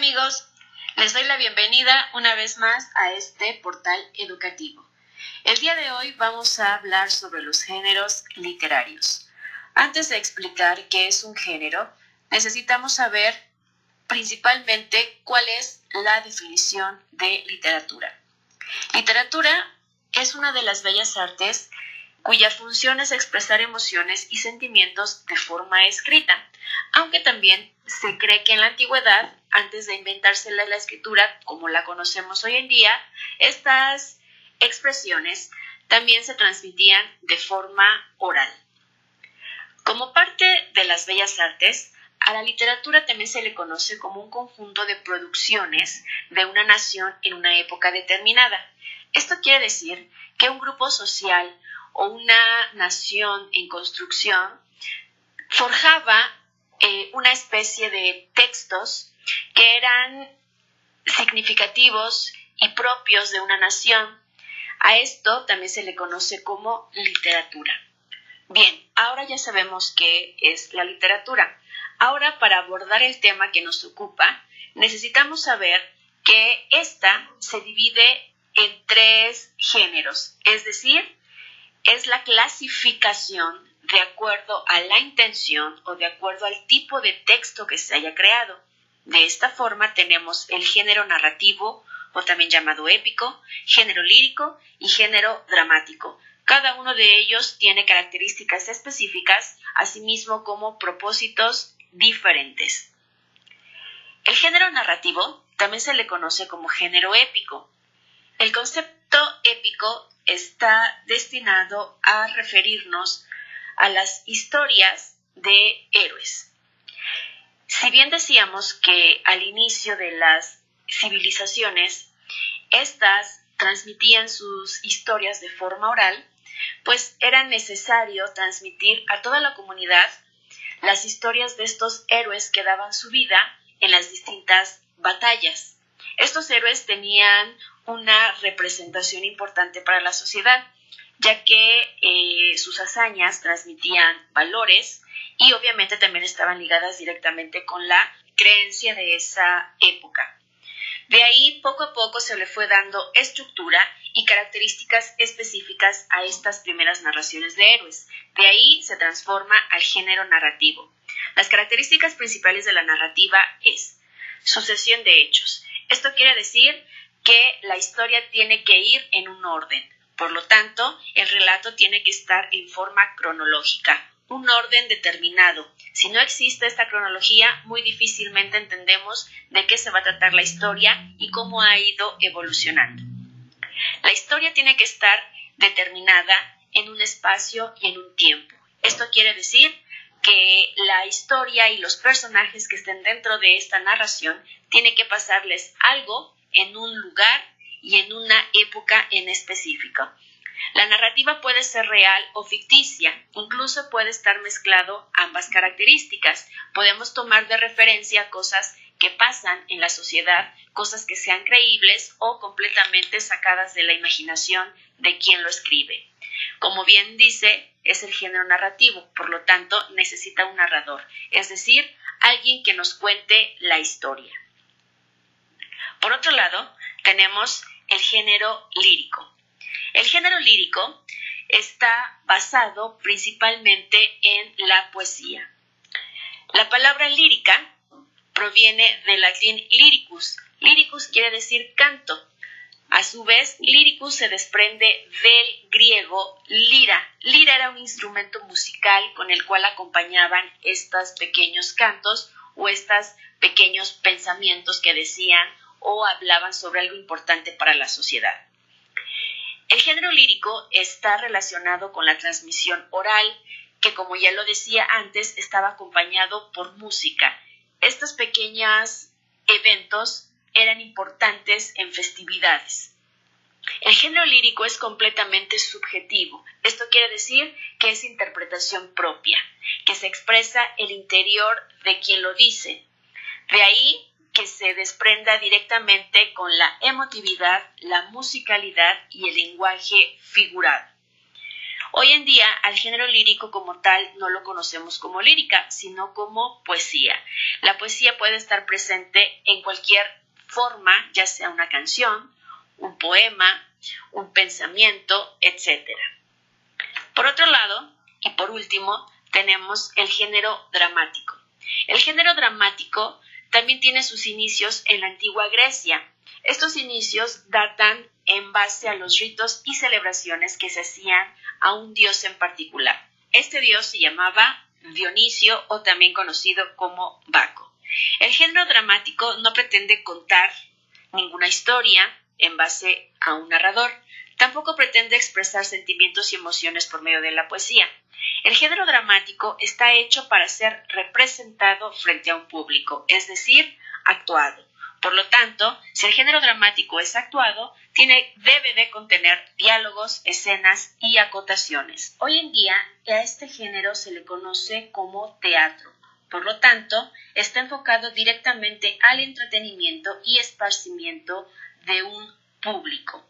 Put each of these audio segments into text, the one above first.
amigos, les doy la bienvenida una vez más a este portal educativo. El día de hoy vamos a hablar sobre los géneros literarios. Antes de explicar qué es un género, necesitamos saber principalmente cuál es la definición de literatura. Literatura es una de las bellas artes cuya función es expresar emociones y sentimientos de forma escrita, aunque también se cree que en la antigüedad, antes de inventarse la escritura como la conocemos hoy en día, estas expresiones también se transmitían de forma oral. Como parte de las bellas artes, a la literatura también se le conoce como un conjunto de producciones de una nación en una época determinada. Esto quiere decir que un grupo social o una nación en construcción forjaba una especie de textos que eran significativos y propios de una nación. A esto también se le conoce como literatura. Bien, ahora ya sabemos qué es la literatura. Ahora, para abordar el tema que nos ocupa, necesitamos saber que esta se divide en 3 géneros, es decir, es la clasificación de acuerdo a la intención o de acuerdo al tipo de texto que se haya creado. De esta forma tenemos el género narrativo, o también llamado épico, género lírico y género dramático. Cada uno de ellos tiene características específicas, asimismo como propósitos diferentes. El género narrativo también se le conoce como género épico. El concepto épico está destinado a referirnos a las historias de héroes. Si bien decíamos que al inicio de las civilizaciones, estas transmitían sus historias de forma oral, pues era necesario transmitir a toda la comunidad las historias de estos héroes que daban su vida en las distintas batallas. Estos héroes tenían una representación importante para la sociedad, ya que sus hazañas transmitían valores y obviamente también estaban ligadas directamente con la creencia de esa época. De ahí, poco a poco se le fue dando estructura y características específicas a estas primeras narraciones de héroes. De ahí se transforma al género narrativo. Las características principales de la narrativa es sucesión de hechos. Esto quiere decir que la historia tiene que ir en un orden. Por lo tanto, el relato tiene que estar en forma cronológica, un orden determinado. Si no existe esta cronología, muy difícilmente entendemos de qué se va a tratar la historia y cómo ha ido evolucionando. La historia tiene que estar determinada en un espacio y en un tiempo. Esto quiere decir que la historia y los personajes que estén dentro de esta narración tiene que pasarles algo en un lugar y en una época en específico. La narrativa puede ser real o ficticia, incluso puede estar mezclado ambas características. Podemos tomar de referencia cosas que pasan en la sociedad, cosas que sean creíbles o completamente sacadas de la imaginación de quien lo escribe. Como bien dice, es el género narrativo, por lo tanto necesita un narrador, es decir, alguien que nos cuente la historia. Por otro lado, tenemos el género lírico. El género lírico está basado principalmente en la poesía. La palabra lírica proviene del latín lyricus. Lyricus quiere decir canto. A su vez, lyricus se desprende del griego lira. Lira era un instrumento musical con el cual acompañaban estos pequeños cantos o estos pequeños pensamientos que decían o hablaban sobre algo importante para la sociedad. El género lírico está relacionado con la transmisión oral, que como ya lo decía antes, estaba acompañado por música. Estos pequeños eventos eran importantes en festividades. El género lírico es completamente subjetivo. Esto quiere decir que es interpretación propia, que se expresa el interior de quien lo dice. De ahí que se desprenda directamente con la emotividad, la musicalidad y el lenguaje figurado. Hoy en día, al género lírico como tal no lo conocemos como lírica, sino como poesía. La poesía puede estar presente en cualquier forma, ya sea una canción, un poema, un pensamiento, etc. Por otro lado, y por último, tenemos el género dramático. El género dramático también tiene sus inicios en la antigua Grecia. Estos inicios datan en base a los ritos y celebraciones que se hacían a un dios en particular. Este dios se llamaba Dionisio o también conocido como Baco. El género dramático no pretende contar ninguna historia en base a un narrador. Tampoco pretende expresar sentimientos y emociones por medio de la poesía. El género dramático está hecho para ser representado frente a un público, es decir, actuado. Por lo tanto, si el género dramático es actuado, debe de contener diálogos, escenas y acotaciones. Hoy en día, a este género se le conoce como teatro. Por lo tanto, está enfocado directamente al entretenimiento y esparcimiento de un público.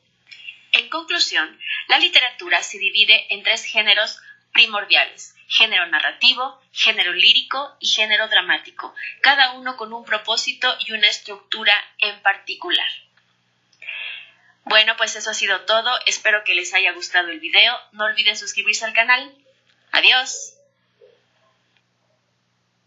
En conclusión, la literatura se divide en 3 géneros primordiales: género narrativo, género lírico y género dramático, cada uno con un propósito y una estructura en particular. Bueno, pues eso ha sido todo. Espero que les haya gustado el video. No olviden suscribirse al canal. Adiós.